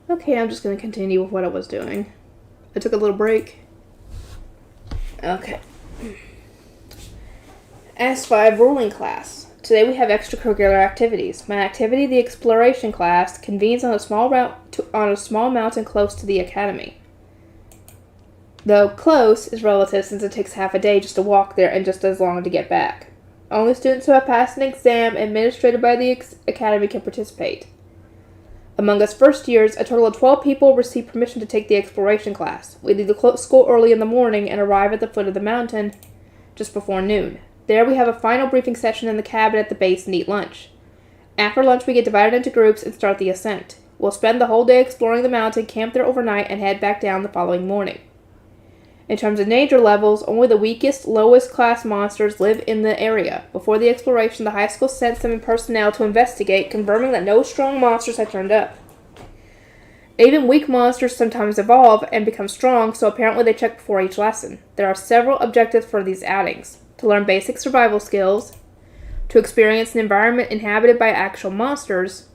Okay, I'm just going to continue with what I was doing. I took a little break. Okay. S5 ruling class. Today we have extracurricular activities. My activity, the exploration class, convenes on a small mountain close to the academy. Though close is relative since it takes half a day just to walk there and just as long to get back. Only students who have passed an exam administered by the academy can participate. Among us first years, a total of 12 people receive permission to take the exploration class. We leave the school early in the morning and arrive at the foot of the mountain just before noon. There we have a final briefing session in the cabin at the base and eat lunch. After lunch we get divided into groups and start the ascent. We'll spend the whole day exploring the mountain, camp there overnight, and head back down the following morning. In terms of danger levels, only the weakest, lowest class monsters live in the area. Before the exploration, the high school sent some personnel to investigate, confirming that no strong monsters had turned up. Even weak monsters sometimes evolve and become strong, so apparently they check before each lesson. There are several objectives for these outings. To learn basic survival skills, to experience an environment inhabited by actual monsters,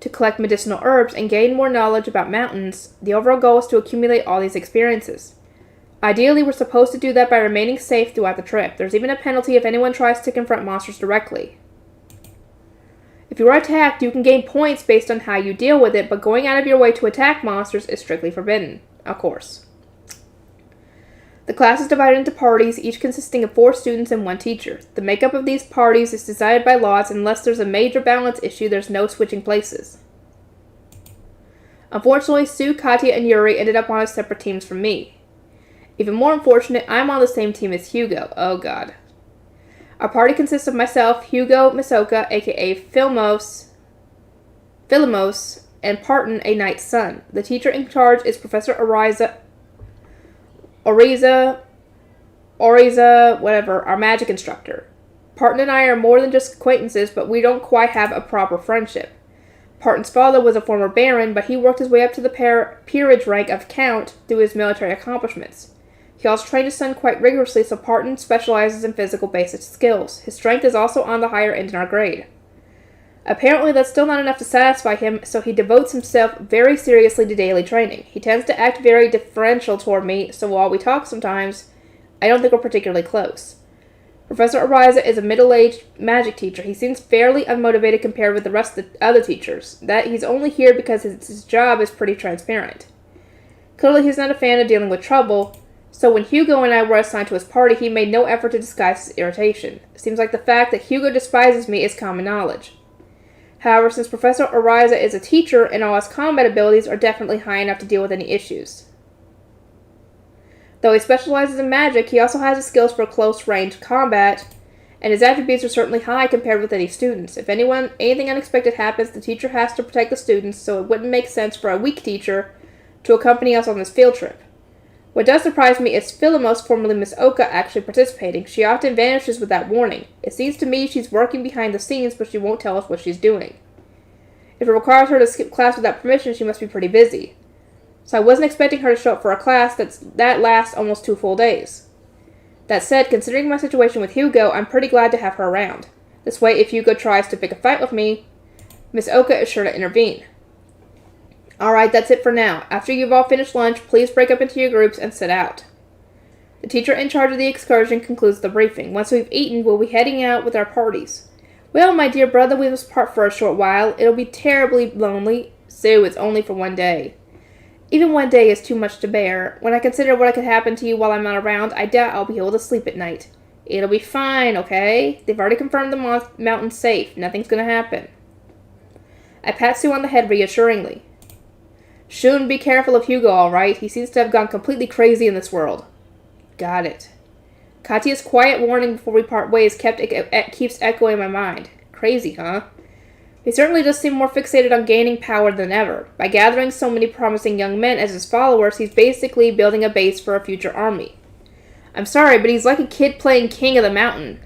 to collect medicinal herbs, and gain more knowledge about mountains. The overall goal is to accumulate all these experiences. Ideally, we're supposed to do that by remaining safe throughout the trip. There's even a penalty if anyone tries to confront monsters directly. If you are attacked, you can gain points based on how you deal with it, but going out of your way to attack monsters is strictly forbidden, of course. The class is divided into parties, each consisting of 4 students and 1 teacher. The makeup of these parties is decided by lots, and unless there's a major balance issue, there's no switching places. Unfortunately, Sue, Katya, and Yuri ended up on separate teams from me. Even more unfortunate, I'm on the same team as Hugo. Oh god. Our party consists of myself, Hugo, Misoka, aka Philmos, and Parton, a knight's son. The teacher in charge is Professor Oriza, whatever, our magic instructor. Parton and I are more than just acquaintances, but we don't quite have a proper friendship. Parton's father was a former baron, but he worked his way up to the peerage rank of count through his military accomplishments. He also trained his son quite rigorously, so Parton specializes in physical basic skills. His strength is also on the higher end in our grade. Apparently, that's still not enough to satisfy him, so he devotes himself very seriously to daily training. He tends to act very deferential toward me, so while we talk sometimes, I don't think we're particularly close. Professor Ariza is a middle-aged magic teacher. He seems fairly unmotivated compared with the rest of the other teachers. That he's only here because his job is pretty transparent. Clearly, he's not a fan of dealing with trouble, so when Hugo and I were assigned to his party, he made no effort to disguise his irritation. It seems like the fact that Hugo despises me is common knowledge. However, since Professor Ariza is a teacher and all his combat abilities are definitely high enough to deal with any issues. Though he specializes in magic, he also has the skills for close-range combat, and his attributes are certainly high compared with any students. If anything unexpected happens, the teacher has to protect the students, so it wouldn't make sense for a weak teacher to accompany us on this field trip. What does surprise me is Philomos, formerly Miss Oka, actually participating. She often vanishes without warning. It seems to me she's working behind the scenes, but she won't tell us what she's doing. If it requires her to skip class without permission, she must be pretty busy. So I wasn't expecting her to show up for a class that lasts almost 2 full days. That said, considering my situation with Hugo, I'm pretty glad to have her around. This way, if Hugo tries to pick a fight with me, Miss Oka is sure to intervene. Alright, that's it for now. After you've all finished lunch, please break up into your groups and sit out. The teacher in charge of the excursion concludes the briefing. Once we've eaten, we'll be heading out with our parties. Well, my dear brother, we must part for a short while. It'll be terribly lonely. Sue, it's only for 1 day. Even 1 day is too much to bear. When I consider what could happen to you while I'm not around, I doubt I'll be able to sleep at night. It'll be fine, okay? They've already confirmed the mountain's safe. Nothing's gonna happen. I pat Sue on the head reassuringly. Shun, be careful of Hugo, alright? He seems to have gone completely crazy in this world. Got it. Katya's quiet warning before we part ways keeps echoing in my mind. Crazy, huh? He certainly does seem more fixated on gaining power than ever. By gathering so many promising young men as his followers, he's basically building a base for a future army. I'm sorry, but he's like a kid playing King of the Mountain.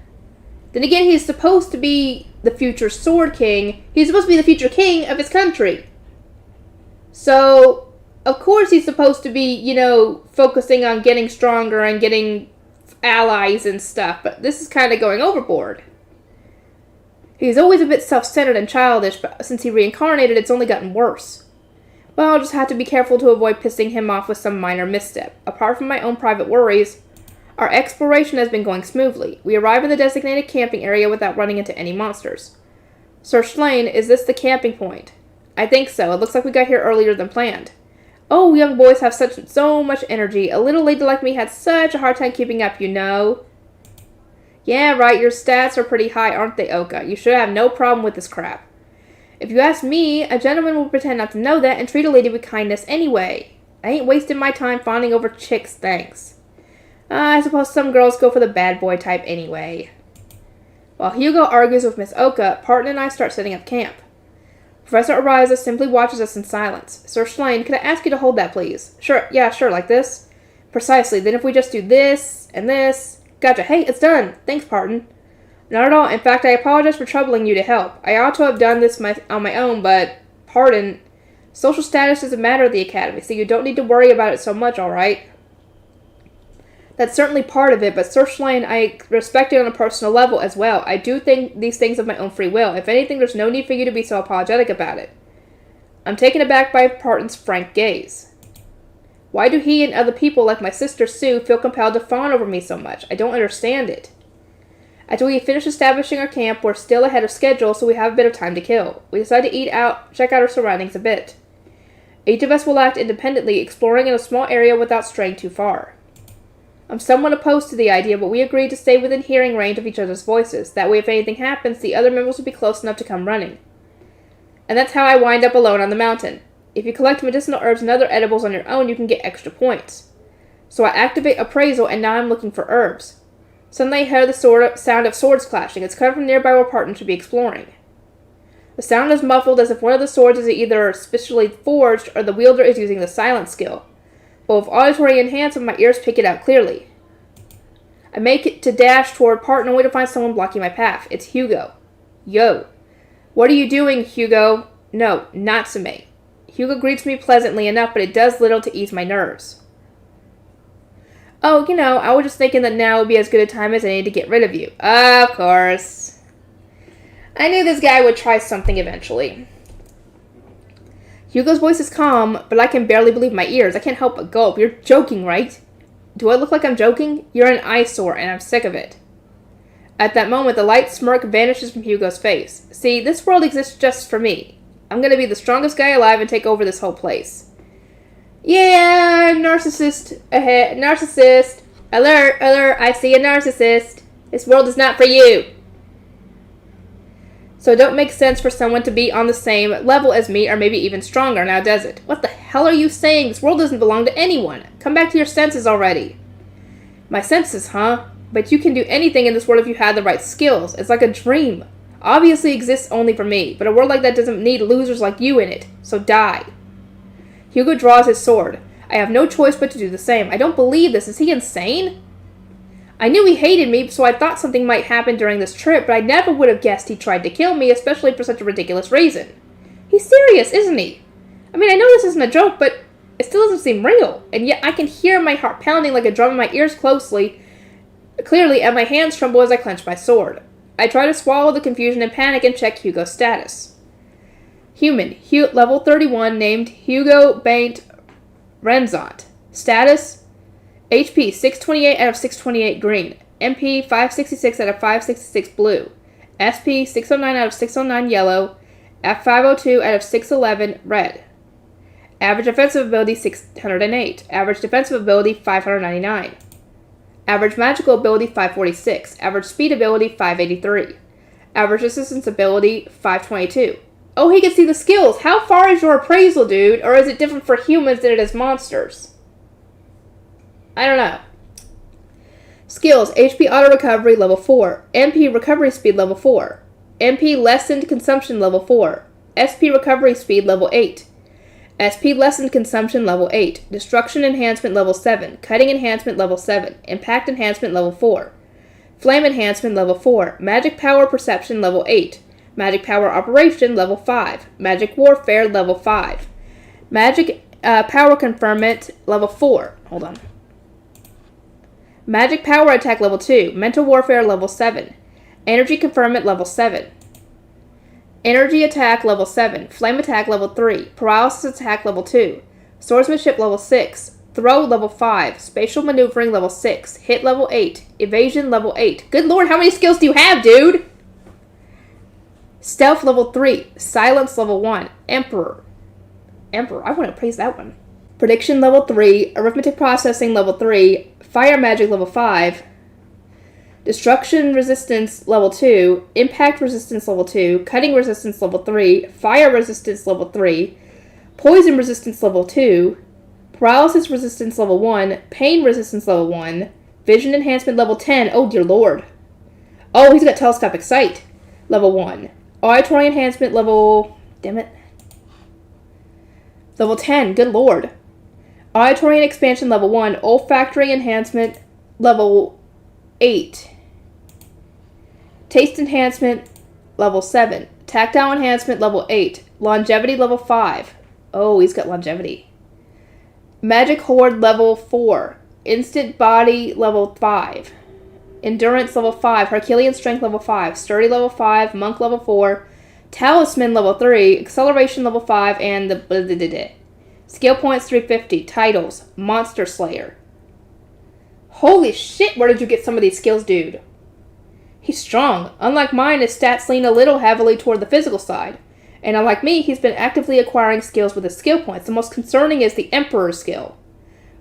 Then again, he's supposed to be the future Sword King. He's supposed to be the future king of his country. So, of course he's supposed to be, focusing on getting stronger and getting allies and stuff, but this is kind of going overboard. He's always a bit self-centered and childish, but since he reincarnated, it's only gotten worse. Well, I'll just have to be careful to avoid pissing him off with some minor misstep. Apart from my own private worries, our exploration has been going smoothly. We arrive in the designated camping area without running into any monsters. Sir Schlane, is this the camping point? I think so. It looks like we got here earlier than planned. Oh, young boys have so much energy. A little lady like me had such a hard time keeping up, you know. Yeah, right. Your stats are pretty high, aren't they, Oka? You should have no problem with this crap. If you ask me, a gentleman will pretend not to know that and treat a lady with kindness anyway. I ain't wasting my time fawning over chicks, thanks. I suppose some girls go for the bad boy type anyway. While Hugo argues with Miss Oka, Parton and I start setting up camp. Professor Ariza simply watches us in silence. Sir Schlane, could I ask you to hold that, please? Sure, yeah, sure, like this? Precisely. Then if we just do this and this... Gotcha. Hey, it's done. Thanks, Parton. Not at all. In fact, I apologize for troubling you to help. I ought to have done this on my own, but... Pardon. Social status is a matter of the Academy, so you don't need to worry about it so much, all right? That's certainly part of it, but Sir Schlane, I respect it on a personal level as well. I do think these things of my own free will. If anything, there's no need for you to be so apologetic about it. I'm taken aback by Parton's frank gaze. Why do he and other people like my sister Sue feel compelled to fawn over me so much? I don't understand it. After we finish establishing our camp, we're still ahead of schedule, so we have a bit of time to kill. We decide to eat out, check out our surroundings a bit. Each of us will act independently, exploring in a small area without straying too far. I'm somewhat opposed to the idea, but we agreed to stay within hearing range of each other's voices. That way, if anything happens, the other members will be close enough to come running. And that's how I wind up alone on the mountain. If you collect medicinal herbs and other edibles on your own, you can get extra points. So I activate appraisal, and now I'm looking for herbs. Suddenly I hear the sound of swords clashing. It's coming from nearby where Parton should be exploring. The sound is muffled as if one of the swords is either specially forged or the wielder is using the silent skill. But with auditory enhancement, my ears pick it out clearly. I make it to dash toward Parton only to find someone blocking my path. It's Hugo. Yo. What are you doing, Hugo? No, Natsume. Hugo greets me pleasantly enough, but it does little to ease my nerves. Oh, I was just thinking that now would be as good a time as any to get rid of you. Of course. I knew this guy would try something eventually. Hugo's voice is calm, but I can barely believe my ears. I can't help but gulp. You're joking, right? Do I look like I'm joking? You're an eyesore, and I'm sick of it. At that moment, the light smirk vanishes from Hugo's face. See, this world exists just for me. I'm gonna be the strongest guy alive and take over this whole place. Yeah, narcissist ahead. Narcissist. Alert, alert, I see a narcissist. This world is not for you. So it don't make sense for someone to be on the same level as me, or maybe even stronger, now does it? What the hell are you saying? This world doesn't belong to anyone. Come back to your senses already. My senses, huh? But you can do anything in this world if you had the right skills. It's like a dream. Obviously exists only for me, but a world like that doesn't need losers like you in it. So die. Hugo draws his sword. I have no choice but to do the same. I don't believe this. Is he insane? I knew he hated me, so I thought something might happen during this trip, but I never would have guessed he tried to kill me, especially for such a ridiculous reason. He's serious, isn't he? I mean, I know this isn't a joke, but it still doesn't seem real, and yet I can hear my heart pounding like a drum in my ears clearly, and my hands tremble as I clench my sword. I try to swallow the confusion and panic and check Hugo's status. Human, level 31, named Hugo Baint Renzont. Status, HP 628 out of 628 green. MP 566 out of 566 blue. SP 609 out of 609 yellow. F502 out of 611 red. Average offensive ability 608. Average defensive ability 599. Average magical ability 546. Average speed ability 583. Average resistance ability 522. Oh, he can see the skills. How far is your appraisal, dude? Or is it different for humans than it is monsters? I don't know. Skills. HP auto recovery level 4. MP recovery speed level 4. MP lessened consumption level 4. SP recovery speed level 8. SP lessened consumption level 8. Destruction enhancement level 7. Cutting enhancement level 7. Impact enhancement level 4. Flame enhancement level 4. Magic power perception level 8. Magic power operation level 5. Magic warfare level 5. Magic power conferment level 4. Hold on. Magic power attack level 2. Mental warfare level 7. Energy conferment level 7. Energy attack level 7, flame attack level 3, paralysis attack level 2, swordsmanship level 6, throw level 5, spatial maneuvering level 6, hit level 8, evasion level 8. Good lord, how many skills do you have, dude? Stealth level 3, silence level 1, Emperor, I want to praise that one. Prediction level 3, arithmetic processing level 3, fire magic level 5, destruction resistance level 2, impact resistance level 2, cutting resistance level 3, fire resistance level 3, poison resistance level 2, paralysis resistance level 1, pain resistance level 1, vision enhancement level 10, oh dear lord. Oh, he's got telescopic sight level 1, auditory enhancement level, damn it, level 10, good lord. Auditory and expansion level 1, olfactory enhancement level 8. Taste enhancement level 7. Tactile enhancement level 8. Longevity level 5. Oh, he's got longevity. Magic horde level 4. Instant body level 5. Endurance level 5. Herculean strength level 5. Sturdy level 5. Monk level 4. Talisman level 3. Acceleration level 5. And the skill points 350. Titles. Monster Slayer. Holy shit, where did you get some of these skills, dude? He's strong. Unlike mine, his stats lean a little heavily toward the physical side. And unlike me, he's been actively acquiring skills with his skill points. The most concerning is the Emperor skill.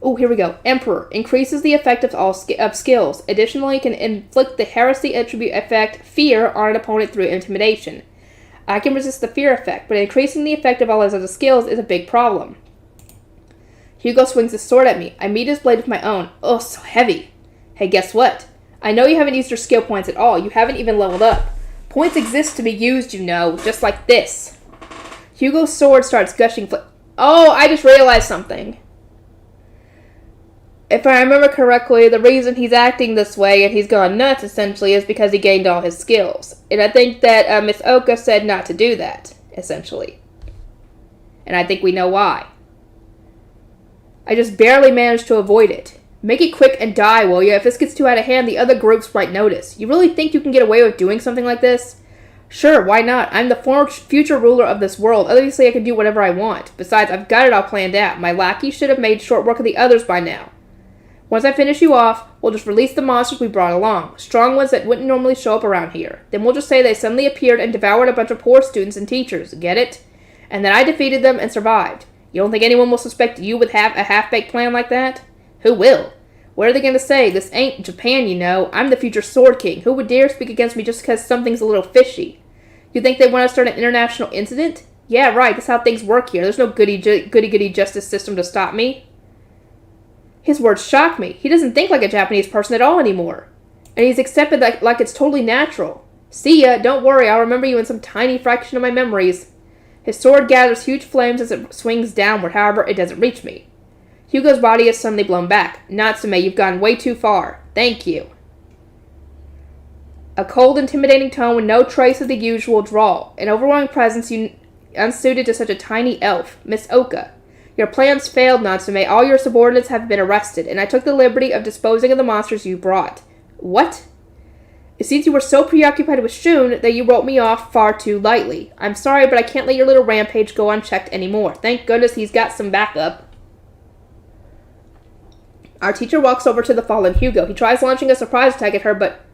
Oh, here we go. Emperor. Increases the effect of all skills. Additionally, can inflict the heresy attribute effect, fear, on an opponent through intimidation. I can resist the fear effect, but increasing the effect of all his other skills is a big problem. Hugo swings his sword at me. I meet his blade with my own. Oh, so heavy. Hey, guess what? I know you haven't used your skill points at all. You haven't even leveled up. Points exist to be used, you know, just like this. Hugo's sword starts gushing Oh, I just realized something. If I remember correctly, the reason he's acting this way and he's gone nuts, essentially, is because he gained all his skills. And I think that Miss Oka said not to do that, essentially. And I think we know why. I just barely managed to avoid it. Make it quick and die, will ya? If this gets too out of hand, the other groups might notice. You really think you can get away with doing something like this? Sure, why not? I'm the future ruler of this world. Obviously, I can do whatever I want. Besides, I've got it all planned out. My lackey should have made short work of the others by now. Once I finish you off, we'll just release the monsters we brought along. Strong ones that wouldn't normally show up around here. Then we'll just say they suddenly appeared and devoured a bunch of poor students and teachers. Get it? And then I defeated them and survived. You don't think anyone will suspect you would have a half-baked plan like that? Who will? What are they going to say? This ain't Japan, you know. I'm the future Sword King. Who would dare speak against me just because something's a little fishy? You think they want to start an international incident? Yeah, right. That's how things work here. There's no goody-goody justice system to stop me. His words shock me. He doesn't think like a Japanese person at all anymore. And he's accepted that like it's totally natural. See ya. Don't worry. I'll remember you in some tiny fraction of my memories. His sword gathers huge flames as it swings downward. However, it doesn't reach me. Hugo's body is suddenly blown back. Natsume, you've gone way too far. Thank you. A cold, intimidating tone with no trace of the usual drawl. An overwhelming presence unsuited to such a tiny elf. Miss Oka. Your plans failed, Natsume. All your subordinates have been arrested, and I took the liberty of disposing of the monsters you brought. What? It seems you were so preoccupied with Shun that you wrote me off far too lightly. I'm sorry, but I can't let your little rampage go unchecked anymore. Thank goodness he's got some backup. Our teacher walks over to the fallen Hugo. He tries launching a surprise attack at her, but,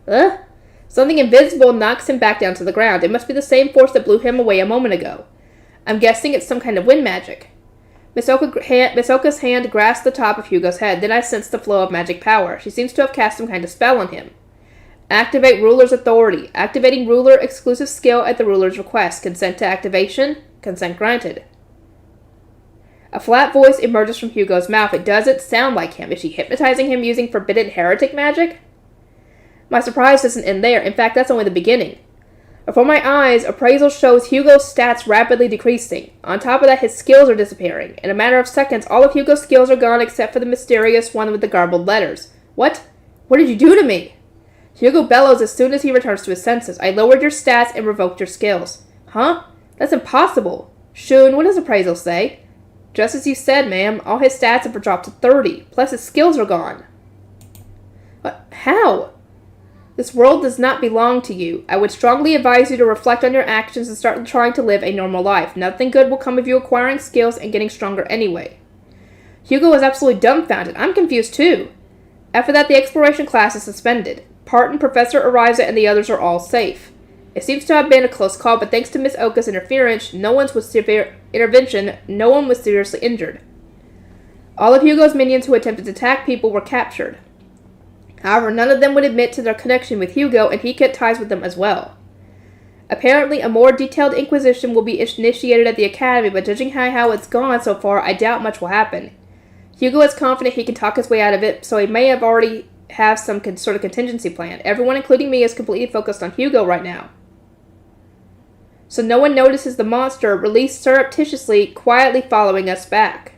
something invisible knocks him back down to the ground. It must be the same force that blew him away a moment ago. I'm guessing it's some kind of wind magic. Miss Oka's hand grasps the top of Hugo's head. Then I sense the flow of magic power. She seems to have cast some kind of spell on him. Activate ruler's authority. Activating ruler exclusive skill at the ruler's request. Consent to activation. Consent granted. A flat voice emerges from Hugo's mouth. It doesn't sound like him. Is she hypnotizing him using forbidden heretic magic? My surprise doesn't end there. In fact, that's only the beginning. Before my eyes, appraisal shows Hugo's stats rapidly decreasing. On top of that, his skills are disappearing. In a matter of seconds, all of Hugo's skills are gone except for the mysterious one with the garbled letters. What? What did you do to me? Hugo bellows as soon as he returns to his senses. I lowered your stats and revoked your skills. Huh? That's impossible. Shun, what does appraisal say? Just as you said, ma'am. All his stats have dropped to 30. Plus his skills are gone. What? How? This world does not belong to you. I would strongly advise you to reflect on your actions and start trying to live a normal life. Nothing good will come of you acquiring skills and getting stronger anyway. Hugo is absolutely dumbfounded. I'm confused too. After that, the exploration class is suspended. Parton, Professor Ariza, and the others are all safe. It seems to have been a close call, but thanks to Miss Oka's interference, no one was seriously injured. All of Hugo's minions who attempted to attack people were captured. However, none of them would admit to their connection with Hugo, and he cut ties with them as well. Apparently, a more detailed inquisition will be initiated at the academy, but judging how it's gone so far, I doubt much will happen. Hugo is confident he can talk his way out of it, so he may have already have some sort of contingency plan. Everyone, including me, is completely focused on Hugo right now. So no one notices the monster released surreptitiously, quietly following us back.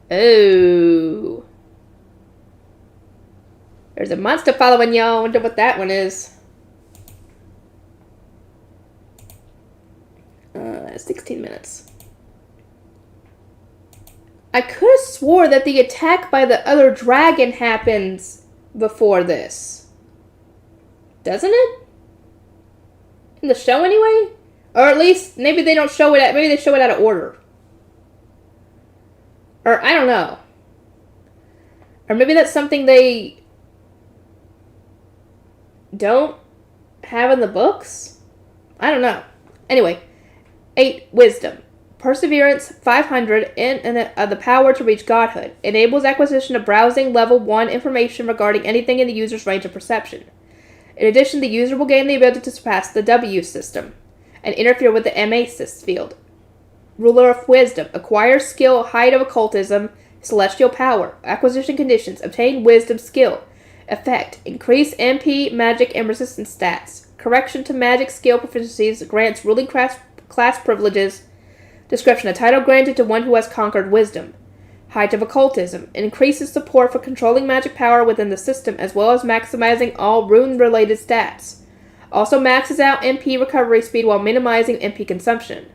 Oh. There's a monster following y'all. I wonder what that one is. 16 minutes. I could have swore that the attack by the other dragon happens before this. Doesn't it? In the show anyway? Or at least, maybe they don't show it maybe they show it out of order. Or, I don't know. Or maybe that's something they don't have in the books? I don't know. Anyway, 8, Wisdom. Perseverance, 500, and the power to reach godhood. Enables acquisition of browsing level 1 information regarding anything in the user's range of perception. In addition, the user will gain the ability to surpass the W system and interfere with the MA field. Ruler of Wisdom. Acquire skill, height of occultism, celestial power. Acquisition conditions. Obtain wisdom skill. Effect. Increase MP, magic, and resistance stats. Correction to magic skill proficiencies. Grants ruling class privileges. Description. A title granted to one who has conquered wisdom. Height of occultism. Increases support for controlling magic power within the system, as well as maximizing all rune-related stats. Also maxes out MP recovery speed while minimizing MP consumption.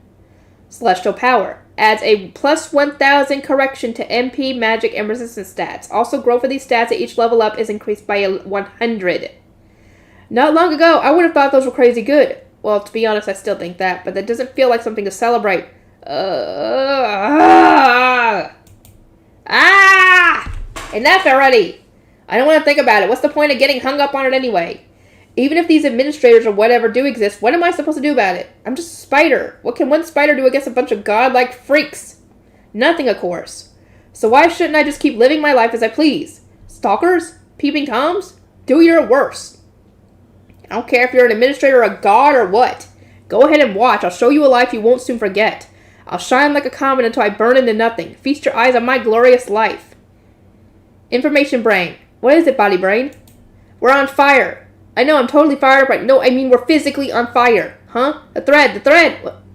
Celestial power. Adds a plus 1000 correction to MP, magic, and resistance stats. Also, growth of these stats at each level up is increased by 100. Not long ago, I would have thought those were crazy good. Well, to be honest, I still think that, but that doesn't feel like something to celebrate. Enough already! I don't want to think about it. What's the point of getting hung up on it anyway? Even if these administrators or whatever do exist, what am I supposed to do about it? I'm just a spider. What can one spider do against a bunch of godlike freaks? Nothing, of course. So why shouldn't I just keep living my life as I please? Stalkers? Peeping Toms? Do your worst. I don't care if you're an administrator or a god or what. Go ahead and watch. I'll show you a life you won't soon forget. I'll shine like a comet until I burn into nothing. Feast your eyes on my glorious life. Information brain. What is it, body brain? We're on fire. I know I'm totally fired up right. No, I mean we're physically on fire. Huh? The thread.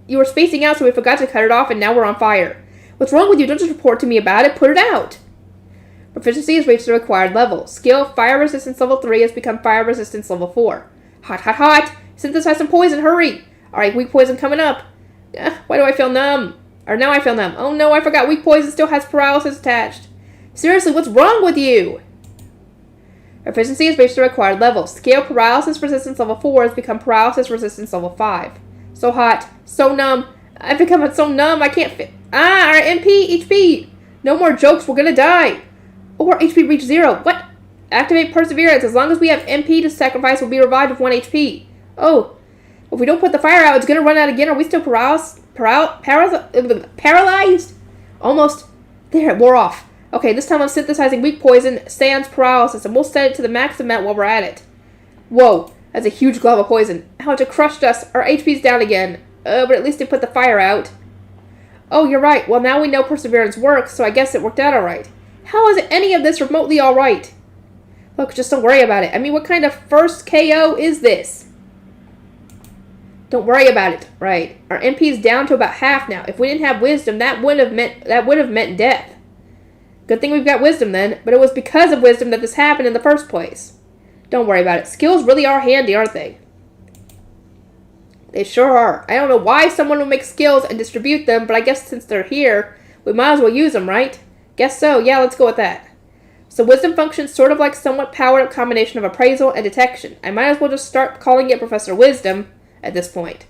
You were spacing out so we forgot to cut it off and now we're on fire. What's wrong with you? Don't just report to me about it. Put it out. Proficiency has reached the required level. Skill, fire resistance level 3 has become fire resistance level 4. Hot. Synthesize some poison. Hurry. Alright, weak poison coming up. Why do I feel numb? Or now I feel numb. Oh no, I forgot weak poison still has paralysis attached. Seriously, what's wrong with you? Efficiency has reached the required level. Skill paralysis resistance level 4 has become paralysis resistance level 5. So hot. So numb. I've become so numb I can't fit. Our MP, HP. No more jokes, we're gonna die. Or HP reach 0. What? Activate perseverance. As long as we have MP to sacrifice, we'll be revived with 1 HP. Oh. If we don't put the fire out, it's gonna run out again. Are we still paralyzed? Almost. There, it wore off. Okay, this time I'm synthesizing weak poison, sans paralysis, and we'll set it to the max amount while we're at it. Whoa, that's a huge glob of poison. Ouch, it crushed us. Our HP's down again. But at least it put the fire out. Oh, you're right. Well, now we know perseverance works, so I guess it worked out alright. How is any of this remotely alright? Look, just don't worry about it. I mean, what kind of first KO is this? Don't worry about it. Right. Our MP's down to about half now. If we didn't have wisdom, that would have meant death. Good thing we've got wisdom then, but it was because of wisdom that this happened in the first place. Don't worry about it. Skills really are handy, aren't they? They sure are. I don't know why someone would make skills and distribute them, but I guess since they're here, we might as well use them, right? Guess so. Yeah, let's go with that. So wisdom functions sort of like somewhat powered up combination of appraisal and detection. I might as well just start calling it Professor Wisdom at this point.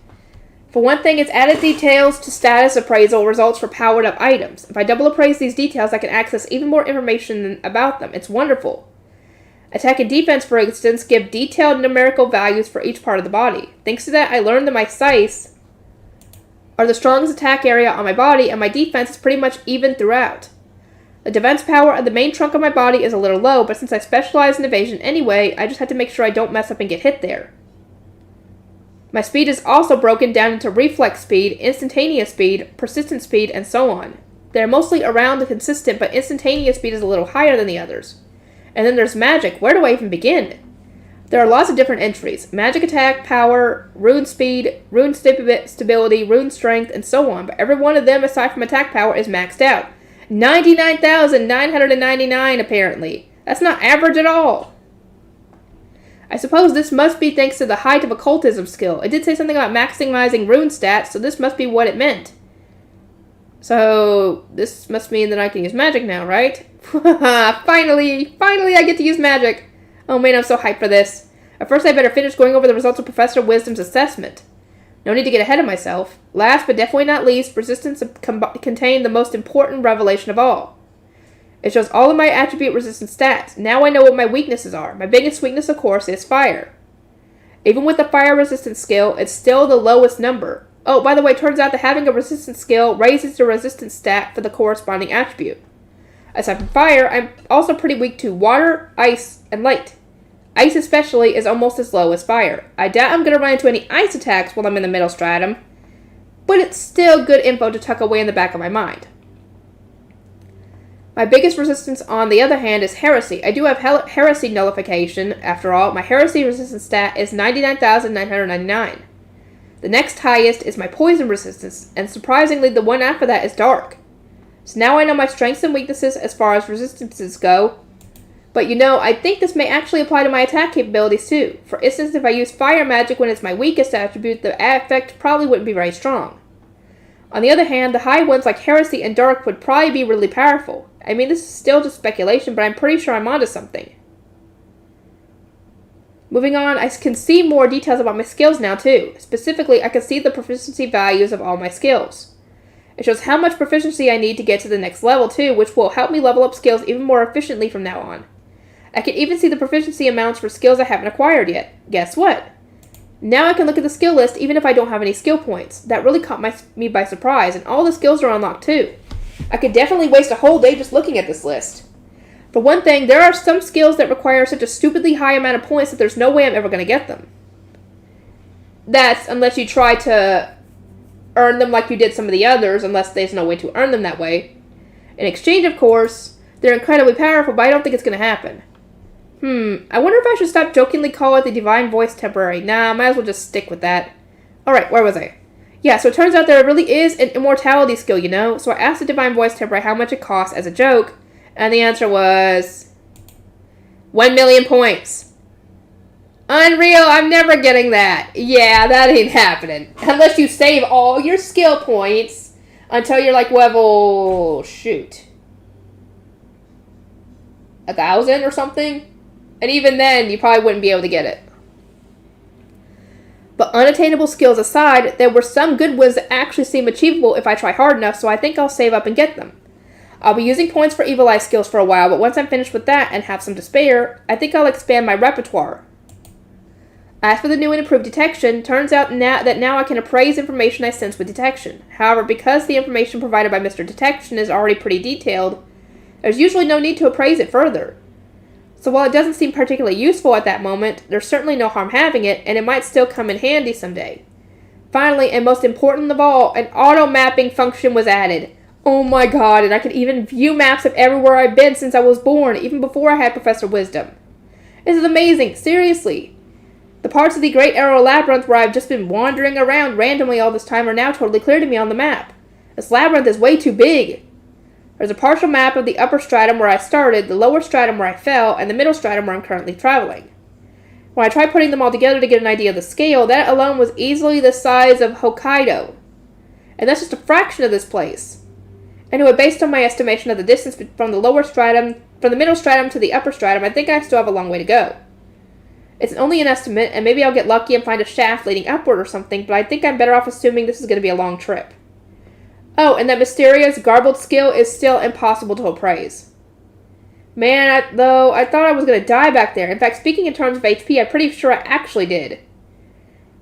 For one thing, its added details to status appraisal results for powered up items. If I double appraise these details, I can access even more information about them. It's wonderful. Attack and defense, for instance, give detailed numerical values for each part of the body. Thanks to that, I learned that my sights are the strongest attack area on my body, and my defense is pretty much even throughout. The defense power of the main trunk of my body is a little low, but since I specialize in evasion anyway, I just have to make sure I don't mess up and get hit there. My speed is also broken down into reflex speed, instantaneous speed, persistent speed, and so on. They're mostly around the consistent, but instantaneous speed is a little higher than the others. And then there's magic. Where do I even begin? There are lots of different entries. Magic attack, power, rune speed, rune stability, rune strength, and so on. But every one of them, aside from attack power, is maxed out. 99,999 apparently. That's not average at all. I suppose this must be thanks to the height of occultism skill. It did say something about maximizing rune stats, so this must be what it meant. So, this must mean that I can use magic now, right? Finally I get to use magic. Oh man, I'm so hyped for this. At first I better finish going over the results of Professor Wisdom's assessment. No need to get ahead of myself. Last but definitely not least, resistance contained the most important revelation of all. It shows all of my attribute resistance stats. Now I know what my weaknesses are. My biggest weakness, of course, is fire. Even with the fire resistance skill, it's still the lowest number. Oh, by the way, it turns out that having a resistance skill raises the resistance stat for the corresponding attribute. Aside from fire, I'm also pretty weak to water, ice, and light. Ice especially is almost as low as fire. I doubt I'm going to run into any ice attacks while I'm in the middle stratum, but it's still good info to tuck away in the back of my mind. My biggest resistance, on the other hand, is heresy. I do have heresy nullification. After all, my heresy resistance stat is 99,999. The next highest is my poison resistance, and surprisingly, the one after that is dark. So now I know my strengths and weaknesses as far as resistances go. But I think this may actually apply to my attack capabilities too. For instance, if I use fire magic when it's my weakest attribute, the effect probably wouldn't be very strong. On the other hand, the high ones like heresy and dark would probably be really powerful. I mean, this is still just speculation, but I'm pretty sure I'm onto something. Moving on, I can see more details about my skills now too. Specifically, I can see the proficiency values of all my skills. It shows how much proficiency I need to get to the next level too, which will help me level up skills even more efficiently from now on. I can even see the proficiency amounts for skills I haven't acquired yet. Guess what? Now I can look at the skill list even if I don't have any skill points. That really caught me by surprise, and all the skills are unlocked too. I could definitely waste a whole day just looking at this list. For one thing, there are some skills that require such a stupidly high amount of points that there's no way I'm ever going to get them. That's unless you try to earn them like you did some of the others, unless there's no way to earn them that way. In exchange, of course, they're incredibly powerful, but I don't think it's going to happen. I wonder if I should stop jokingly call it the Divine Voice temporary. Nah, I might as well just stick with that. Alright, where was I? Yeah, so it turns out there really is an immortality skill, So I asked the Divine Voice temporary how much it costs as a joke, and the answer was 1 million points. Unreal, I'm never getting that. Yeah, that ain't happening. Unless you save all your skill points until you're like level, 1,000 or something. And even then, you probably wouldn't be able to get it. But unattainable skills aside, there were some good ones that actually seem achievable if I try hard enough, so I think I'll save up and get them. I'll be using points for Evil Eye skills for a while, but once I'm finished with that and have some to spare, I think I'll expand my repertoire. As for the new and improved detection, turns out that now I can appraise information I sense with detection. However, because the information provided by Mr. Detection is already pretty detailed, there's usually no need to appraise it further. So while it doesn't seem particularly useful at that moment, there's certainly no harm having it, and it might still come in handy someday. Finally, and most important of all, an auto-mapping function was added. Oh my god, and I could even view maps of everywhere I've been since I was born, even before I had Professor Wisdom. This is amazing, seriously. The parts of the Great Arrow Labyrinth where I've just been wandering around randomly all this time are now totally clear to me on the map. This labyrinth is way too big. There's a partial map of the upper stratum where I started, the lower stratum where I fell, and the middle stratum where I'm currently traveling. When I tried putting them all together to get an idea of the scale, that alone was easily the size of Hokkaido. And that's just a fraction of this place. Anyway, based on my estimation of the distance from the middle stratum to the upper stratum, I think I still have a long way to go. It's only an estimate, and maybe I'll get lucky and find a shaft leading upward or something, but I think I'm better off assuming this is going to be a long trip. Oh, and that mysterious, garbled skill is still impossible to appraise. Man, I thought I was going to die back there. In fact, speaking in terms of HP, I'm pretty sure I actually did.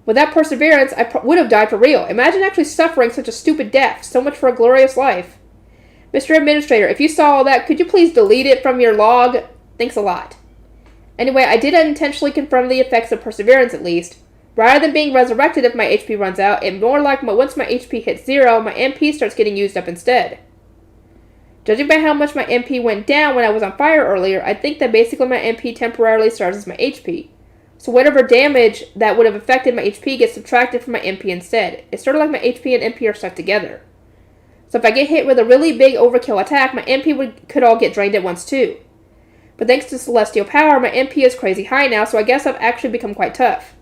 Without perseverance, I would have died for real. Imagine actually suffering such a stupid death. So much for a glorious life. Mr. Administrator, if you saw all that, could you please delete it from your log? Thanks a lot. Anyway, I did unintentionally confirm the effects of perseverance at least. Rather than being resurrected if my HP runs out, it's more like once my HP hits 0, my MP starts getting used up instead. Judging by how much my MP went down when I was on fire earlier, I think that basically my MP temporarily serves as my HP. So whatever damage that would have affected my HP gets subtracted from my MP instead. It's sort of like my HP and MP are stuck together. So if I get hit with a really big overkill attack, my MP could all get drained at once too. But thanks to Celestial Power, my MP is crazy high now, so I guess I've actually become quite tough.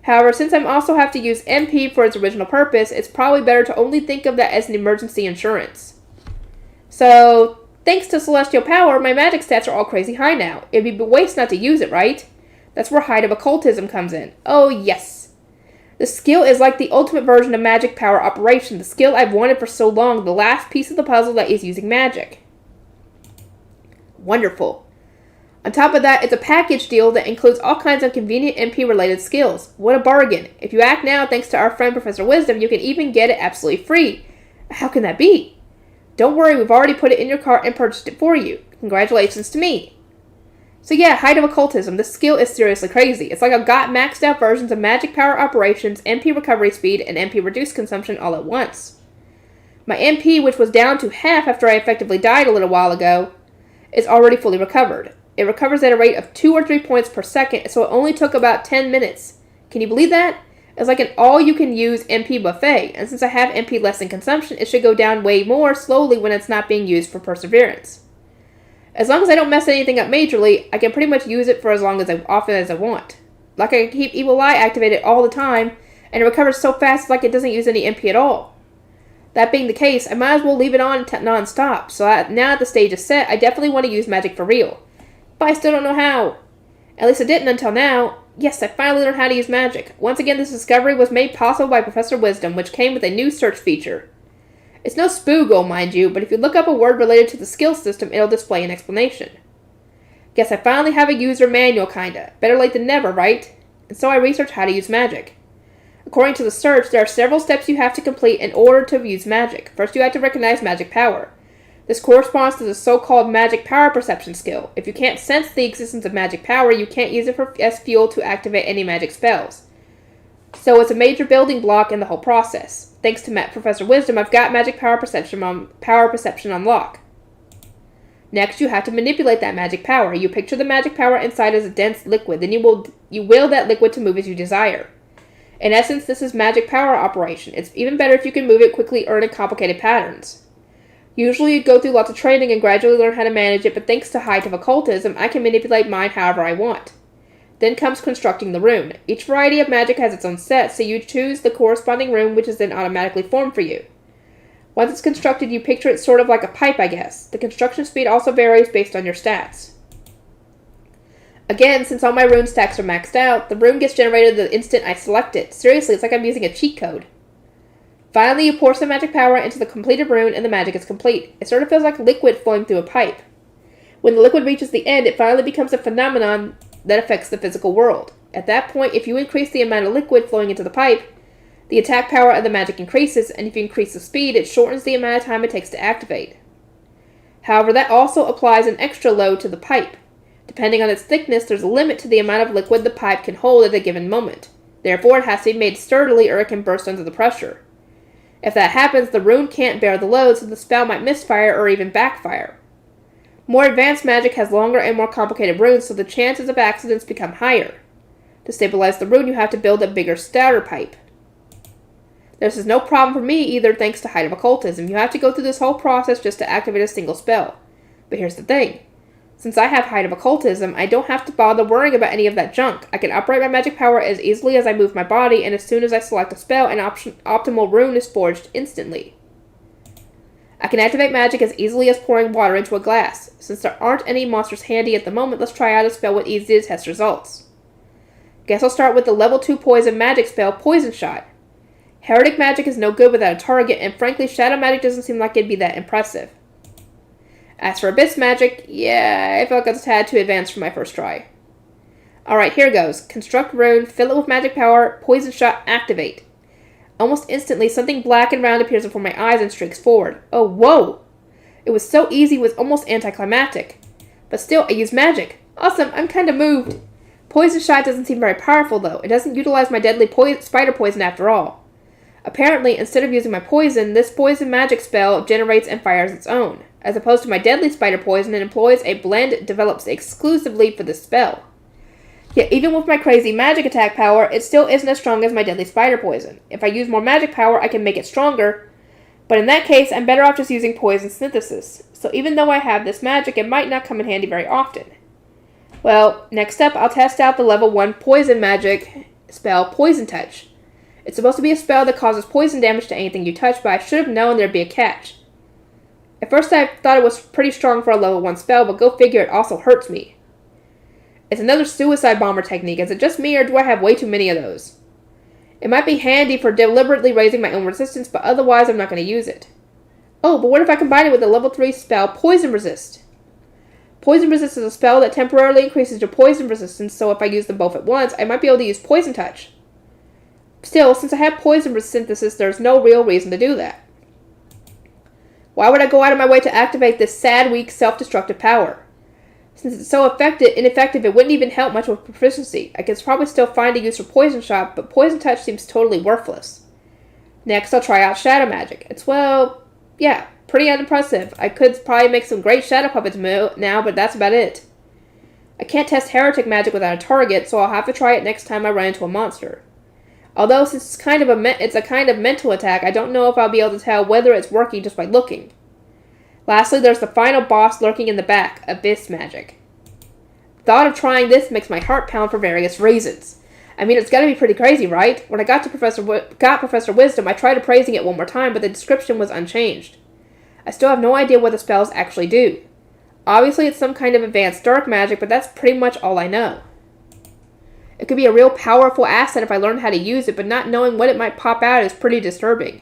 However, since I also have to use MP for its original purpose, it's probably better to only think of that as an emergency insurance. So, thanks to Celestial Power, my magic stats are all crazy high now. It'd be a waste not to use it, right? That's where Height of Occultism comes in. Oh, yes. The skill is like the ultimate version of magic power operation, the skill I've wanted for so long, the last piece of the puzzle that is using magic. Wonderful. On top of that, it's a package deal that includes all kinds of convenient MP-related skills. What a bargain. If you act now, thanks to our friend Professor Wisdom, you can even get it absolutely free. How can that be? Don't worry, we've already put it in your cart and purchased it for you. Congratulations to me. So yeah, Height of Occultism, this skill is seriously crazy. It's like I've got maxed out versions of magic power operations, MP recovery speed, and MP reduced consumption all at once. My MP, which was down to half after I effectively died a little while ago, is already fully recovered. It recovers at a rate of 2 or 3 points per second, so it only took about 10 minutes. Can you believe that? It's like an all-you-can-use MP buffet, and since I have MP less than consumption, it should go down way more slowly when it's not being used for perseverance. As long as I don't mess anything up majorly, I can pretty much use it for as often as I want. Like I can keep Evil Eye activated all the time, and it recovers so fast it's like it doesn't use any MP at all. That being the case, I might as well leave it on non-stop, so now that the stage is set, I definitely want to use magic for real. But I still don't know how. At least I didn't until now. Yes, I finally learned how to use magic. Once again, this discovery was made possible by Professor Wisdom, which came with a new search feature. It's no spoogle, mind you, but if you look up a word related to the skill system, it'll display an explanation. Guess I finally have a user manual, kinda. Better late than never, right? And so I researched how to use magic. According to the search, there are several steps you have to complete in order to use magic. First, you have to recognize magic power. This corresponds to the so-called magic power perception skill. If you can't sense the existence of magic power, you can't use it as fuel to activate any magic spells. So it's a major building block in the whole process. Thanks to Professor Wisdom, I've got magic power perception on lock. Next, you have to manipulate that magic power. You picture the magic power inside as a dense liquid, then you will that liquid to move as you desire. In essence, this is magic power operation. It's even better if you can move it quickly or in complicated patterns. Usually you'd go through lots of training and gradually learn how to manage it, but thanks to Height of Occultism, I can manipulate mine however I want. Then comes constructing the rune. Each variety of magic has its own set, so you choose the corresponding rune, which is then automatically formed for you. Once it's constructed, you picture it sort of like a pipe, I guess. The construction speed also varies based on your stats. Again, since all my rune stacks are maxed out, the rune gets generated the instant I select it. Seriously, it's like I'm using a cheat code. Finally, you pour some magic power into the completed rune and the magic is complete. It sort of feels like liquid flowing through a pipe. When the liquid reaches the end, it finally becomes a phenomenon that affects the physical world. At that point, if you increase the amount of liquid flowing into the pipe, the attack power of the magic increases, and if you increase the speed, it shortens the amount of time it takes to activate. However, that also applies an extra load to the pipe. Depending on its thickness, there's a limit to the amount of liquid the pipe can hold at a given moment. Therefore, it has to be made sturdily or it can burst under the pressure. If that happens, the rune can't bear the load, so the spell might misfire or even backfire. More advanced magic has longer and more complicated runes, so the chances of accidents become higher. To stabilize the rune, you have to build a bigger, stouter pipe. This is no problem for me either, thanks to Height of Occultism. You have to go through this whole process just to activate a single spell. But here's the thing. Since I have Height of Occultism, I don't have to bother worrying about any of that junk. I can operate my magic power as easily as I move my body, and as soon as I select a spell, an optimal rune is forged instantly. I can activate magic as easily as pouring water into a glass. Since there aren't any monsters handy at the moment, let's try out a spell with easy to test results. Guess I'll start with the level 2 poison magic spell, Poison Shot. Heretic magic is no good without a target, and frankly, shadow magic doesn't seem like it'd be that impressive. As for abyss magic, yeah, I felt like it's a tad too advanced for my first try. Alright, here goes. Construct rune, fill it with magic power, Poison Shot, activate. Almost instantly, something black and round appears before my eyes and streaks forward. Oh, whoa! It was so easy, it was almost anticlimactic. But still, I used magic. Awesome, I'm kinda moved. Poison Shot doesn't seem very powerful, though. It doesn't utilize my deadly spider poison after all. Apparently, instead of using my poison, this poison magic spell generates and fires its own. As opposed to my deadly spider poison, it employs a blend developed exclusively for this spell. Yet even with my crazy magic attack power, it still isn't as strong as my deadly spider poison. If I use more magic power, I can make it stronger, but in that case, I'm better off just using poison synthesis. So even though I have this magic, it might not come in handy very often. Well, next up, I'll test out the level 1 poison magic spell, Poison Touch. It's supposed to be a spell that causes poison damage to anything you touch, but I should have known there'd be a catch. At first I thought it was pretty strong for a level 1 spell, but go figure, it also hurts me. It's another suicide bomber technique. Is it just me, or do I have way too many of those? It might be handy for deliberately raising my own resistance, but otherwise I'm not going to use it. Oh, but what if I combine it with the level 3 spell, Poison Resist? Poison Resist is a spell that temporarily increases your poison resistance, so if I use them both at once, I might be able to use Poison Touch. Still, since I have poison synthesis, there's no real reason to do that. Why would I go out of my way to activate this sad, weak, self-destructive power? Since it's so ineffective, it wouldn't even help much with proficiency. I could probably still find a use for Poison Shot, but Poison Touch seems totally worthless. Next, I'll try out Shadow Magic. It's, well, yeah, pretty unimpressive. I could probably make some great Shadow Puppets now, but that's about it. I can't test Heretic Magic without a target, so I'll have to try it next time I run into a monster. Although, since it's a kind of mental attack, I don't know if I'll be able to tell whether it's working just by looking. Lastly, there's the final boss lurking in the back, Abyss Magic. The thought of trying this makes my heart pound for various reasons. I mean, it's gotta be pretty crazy, right? When I got Professor Wisdom, I tried appraising it one more time, but the description was unchanged. I still have no idea what the spells actually do. Obviously, it's some kind of advanced dark magic, but that's pretty much all I know. It could be a real powerful asset if I learned how to use it, but not knowing what it might pop out is pretty disturbing.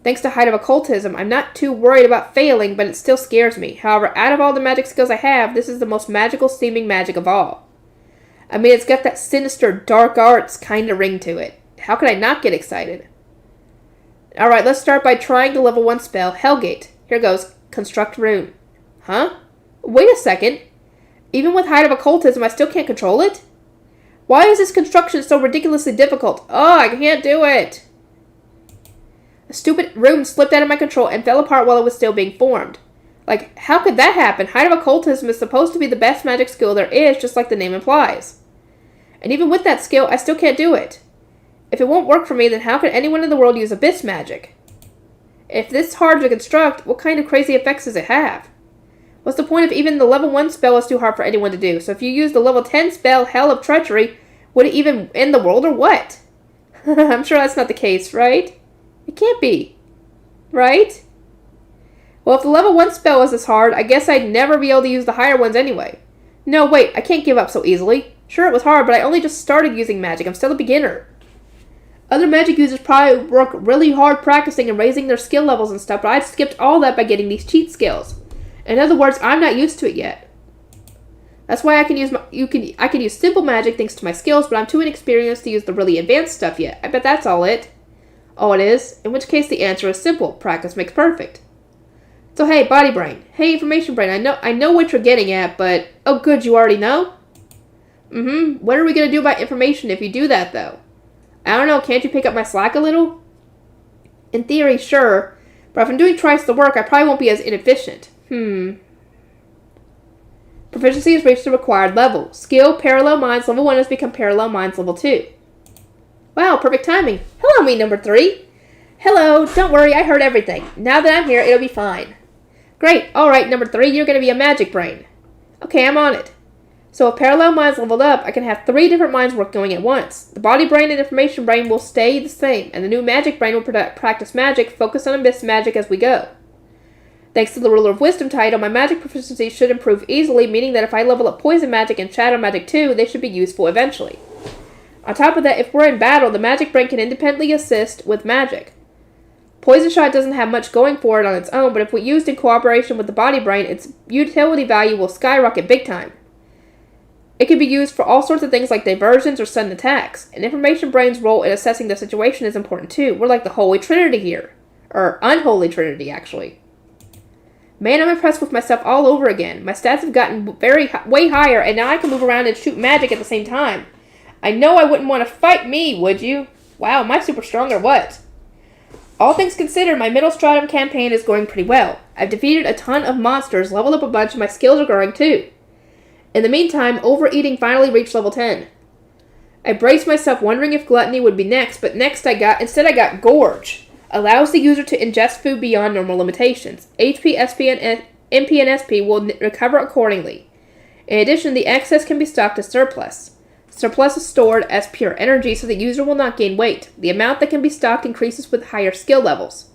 Thanks to Height of Occultism, I'm not too worried about failing, but it still scares me. However, out of all the magic skills I have, this is the most magical-seeming magic of all. I mean, it's got that sinister, dark arts kind of ring to it. How could I not get excited? Alright, let's start by trying the level 1 spell, Hellgate. Here goes, Construct Rune. Huh? Wait a second. Even with Height of Occultism, I still can't control it? Why is this construction so ridiculously difficult? Oh, I can't do it! A stupid rune slipped out of my control and fell apart while it was still being formed. Like, how could that happen? Height of Occultism is supposed to be the best magic skill there is, just like the name implies. And even with that skill, I still can't do it. If it won't work for me, then how could anyone in the world use Abyss Magic? If this is hard to construct, what kind of crazy effects does it have? What's the point if even the level 1 spell is too hard for anyone to do? So if you use the level 10 spell, Hell of Treachery, would it even end the world or what? I'm sure that's not the case, right? It can't be. Right? Well, if the level 1 spell was this hard, I guess I'd never be able to use the higher ones anyway. No, wait, I can't give up so easily. Sure, it was hard, but I only just started using magic. I'm still a beginner. Other magic users probably work really hard practicing and raising their skill levels and stuff, but I skipped all that by getting these cheat skills. In other words, I'm not used to it yet. That's why I can use simple magic thanks to my skills, but I'm too inexperienced to use the really advanced stuff yet. I bet that's all it. Oh, it is? In which case the answer is simple. Practice makes perfect. So hey, body brain. Hey, information brain. I know what you're getting at, but... Oh, good, you already know? What are we gonna do about information if you do that, though? I don't know, can't you pick up my slack a little? In theory, sure. But if I'm doing twice the work, I probably won't be as inefficient. Proficiency has reached the required level. Skill, Parallel Minds, level 1 has become Parallel Minds, level 2. Wow, perfect timing. Hello, me number 3. Hello, don't worry, I heard everything. Now that I'm here, it'll be fine. Great, alright, number 3, you're going to be a magic brain. Okay, I'm on it. So if Parallel Minds leveled up, I can have 3 different minds work going at once. The body brain and information brain will stay the same, and the new magic brain will practice magic, focus on abyss magic as we go. Thanks to the Ruler of Wisdom title, my magic proficiency should improve easily, meaning that if I level up Poison Magic and Shadow Magic too, they should be useful eventually. On top of that, if we're in battle, the Magic Brain can independently assist with magic. Poison Shot doesn't have much going for it on its own, but if we used in cooperation with the Body Brain, its utility value will skyrocket big time. It can be used for all sorts of things like diversions or sudden attacks, and Information Brain's role in assessing the situation is important too. We're like the Holy Trinity here. Or Unholy Trinity, actually. Man, I'm impressed with myself all over again. My stats have gotten way higher, and now I can move around and shoot magic at the same time. I know I wouldn't want to fight me, would you? Wow, am I super strong or what? All things considered, my Middle Stratum campaign is going pretty well. I've defeated a ton of monsters, leveled up a bunch, and my skills are growing too. In the meantime, overeating finally reached level 10. I braced myself wondering if gluttony would be next, but instead I got gorge. Allows the user to ingest food beyond normal limitations. HP, SP, and MP and SP will recover accordingly. In addition, the excess can be stocked as surplus. Surplus is stored as pure energy, so the user will not gain weight. The amount that can be stocked increases with higher skill levels.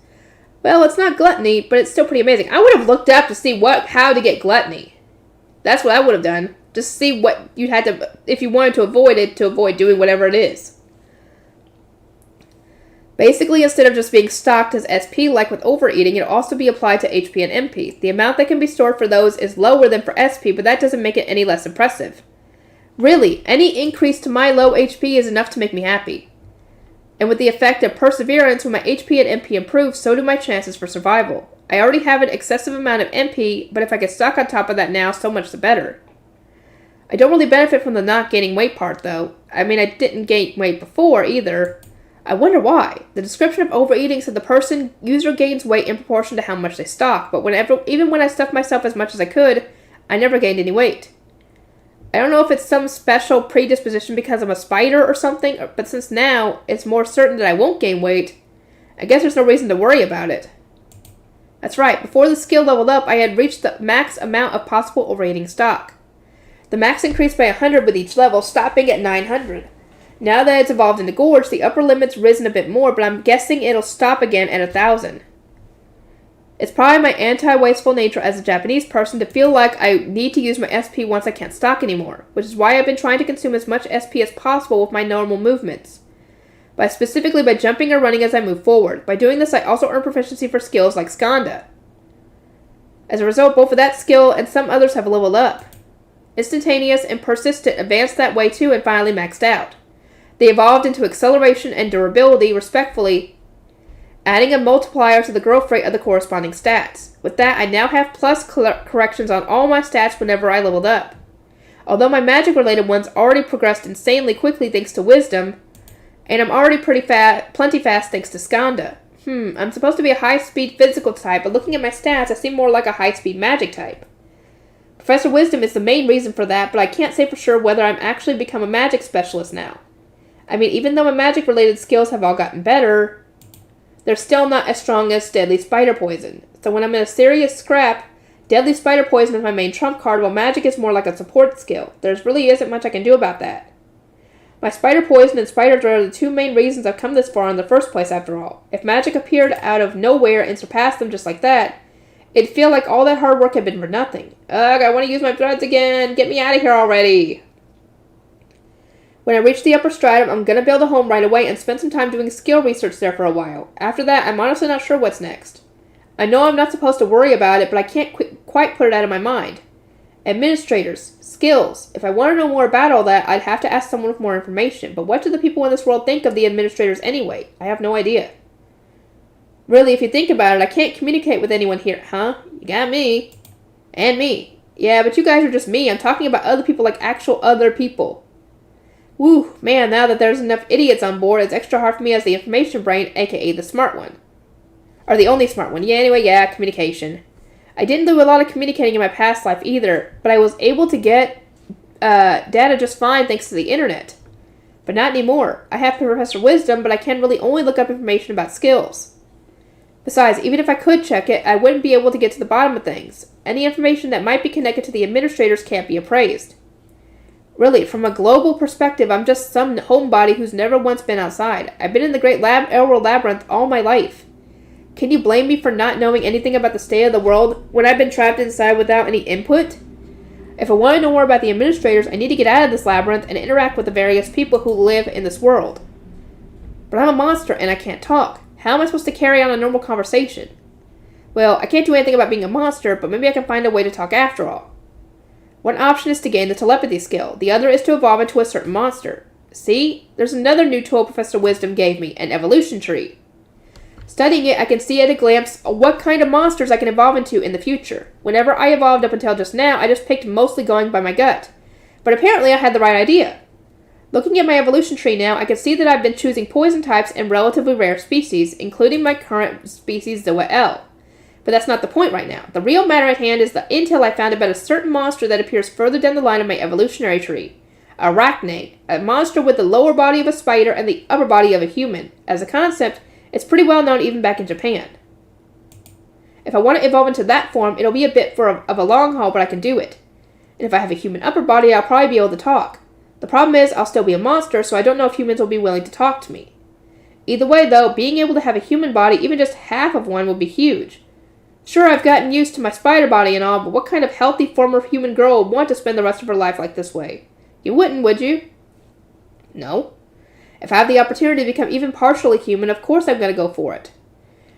Well, it's not gluttony, but it's still pretty amazing. I would have looked up to see how to get gluttony. That's what I would have done. Just see what you had to, if you wanted to avoid doing whatever it is. Basically, instead of just being stocked as SP like with overeating, it'll also be applied to HP and MP. The amount that can be stored for those is lower than for SP, but that doesn't make it any less impressive. Really, any increase to my low HP is enough to make me happy. And with the effect of perseverance, when my HP and MP improve, so do my chances for survival. I already have an excessive amount of MP, but if I get stock on top of that now, so much the better. I don't really benefit from the not gaining weight part, though. I mean, I didn't gain weight before, either. I wonder why. The description of overeating said the user gains weight in proportion to how much they stock, but even when I stuffed myself as much as I could, I never gained any weight. I don't know if it's some special predisposition because I'm a spider or something, but since now it's more certain that I won't gain weight, I guess there's no reason to worry about it. That's right, before the skill leveled up, I had reached the max amount of possible overeating stock. The max increased by 100 with each level, stopping at 900. Now that it's evolved into Gorge, the upper limit's risen a bit more, but I'm guessing it'll stop again at 1,000. It's probably my anti-wasteful nature as a Japanese person to feel like I need to use my SP once I can't stock anymore, which is why I've been trying to consume as much SP as possible with my normal movements. Specifically by jumping or running as I move forward. By doing this, I also earn proficiency for skills like Skanda. As a result, both of that skill and some others have leveled up. Instantaneous and Persistent advanced that way too and finally maxed out. They evolved into Acceleration and Durability, respectively, adding a multiplier to the growth rate of the corresponding stats. With that, I now have plus corrections on all my stats whenever I leveled up. Although my magic-related ones already progressed insanely quickly thanks to Wisdom, and I'm already plenty fast thanks to Skanda. I'm supposed to be a high-speed physical type, but looking at my stats, I seem more like a high-speed magic type. Professor Wisdom is the main reason for that, but I can't say for sure whether I'm actually become a magic specialist now. I mean, even though my magic-related skills have all gotten better, they're still not as strong as Deadly Spider Poison. So when I'm in a serious scrap, Deadly Spider Poison is my main trump card, while magic is more like a support skill. There really isn't much I can do about that. My Spider Poison and Spider Dread are the two main reasons I've come this far in the first place, after all. If magic appeared out of nowhere and surpassed them just like that, it'd feel like all that hard work had been for nothing. Ugh, I want to use my threads again! Get me out of here already! When I reach the upper stratum, I'm going to build a home right away and spend some time doing skill research there for a while. After that, I'm honestly not sure what's next. I know I'm not supposed to worry about it, but I can't quite put it out of my mind. Administrators, skills. If I want to know more about all that, I'd have to ask someone with more information. But what do the people in this world think of the administrators anyway? I have no idea. Really, if you think about it, I can't communicate with anyone here. Huh? You got me. And me. Yeah, but you guys are just me. I'm talking about other people like actual other people. Woo, man, now that there's enough idiots on board, it's extra hard for me as the information brain, aka the smart one. Or the only smart one. Yeah, anyway, yeah, communication. I didn't do a lot of communicating in my past life either, but I was able to get data just fine thanks to the internet. But not anymore. I have Professor Wisdom, but I can really only look up information about skills. Besides, even if I could check it, I wouldn't be able to get to the bottom of things. Any information that might be connected to the administrators can't be appraised. Really, from a global perspective, I'm just some homebody who's never once been outside. I've been in the Great Elworld Labyrinth all my life. Can you blame me for not knowing anything about the state of the world when I've been trapped inside without any input? If I want to know more about the administrators, I need to get out of this labyrinth and interact with the various people who live in this world. But I'm a monster and I can't talk. How am I supposed to carry on a normal conversation? Well, I can't do anything about being a monster, but maybe I can find a way to talk after all. One option is to gain the telepathy skill. The other is to evolve into a certain monster. See? There's another new tool Professor Wisdom gave me, an evolution tree. Studying it, I can see at a glance what kind of monsters I can evolve into in the future. Whenever I evolved up until just now, I just picked mostly going by my gut. But apparently I had the right idea. Looking at my evolution tree now, I can see that I've been choosing poison types and relatively rare species, including my current species Zoa L. But that's not the point right now. The real matter at hand is the intel I found about a certain monster that appears further down the line of my evolutionary tree. Arachne, a monster with the lower body of a spider and the upper body of a human. As a concept, it's pretty well known even back in Japan. If I want to evolve into that form, it'll be a bit of a long haul, but I can do it. And if I have a human upper body, I'll probably be able to talk. The problem is, I'll still be a monster, so I don't know if humans will be willing to talk to me. Either way, though, being able to have a human body, even just half of one, would be huge. Sure, I've gotten used to my spider body and all, but what kind of healthy former human girl would want to spend the rest of her life like this way? You wouldn't, would you? No. If I have the opportunity to become even partially human, of course I'm going to go for it.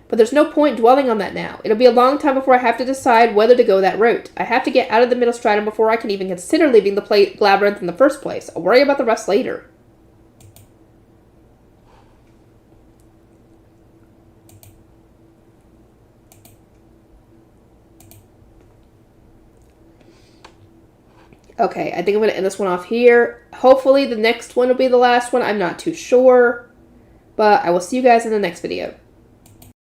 But there's no point dwelling on that now. It'll be a long time before I have to decide whether to go that route. I have to get out of the middle stratum before I can even consider leaving the labyrinth in the first place. I'll worry about the rest later. Okay, I think I'm going to end this one off here. Hopefully the next one will be the last one. I'm not too sure. But I will see you guys in the next video.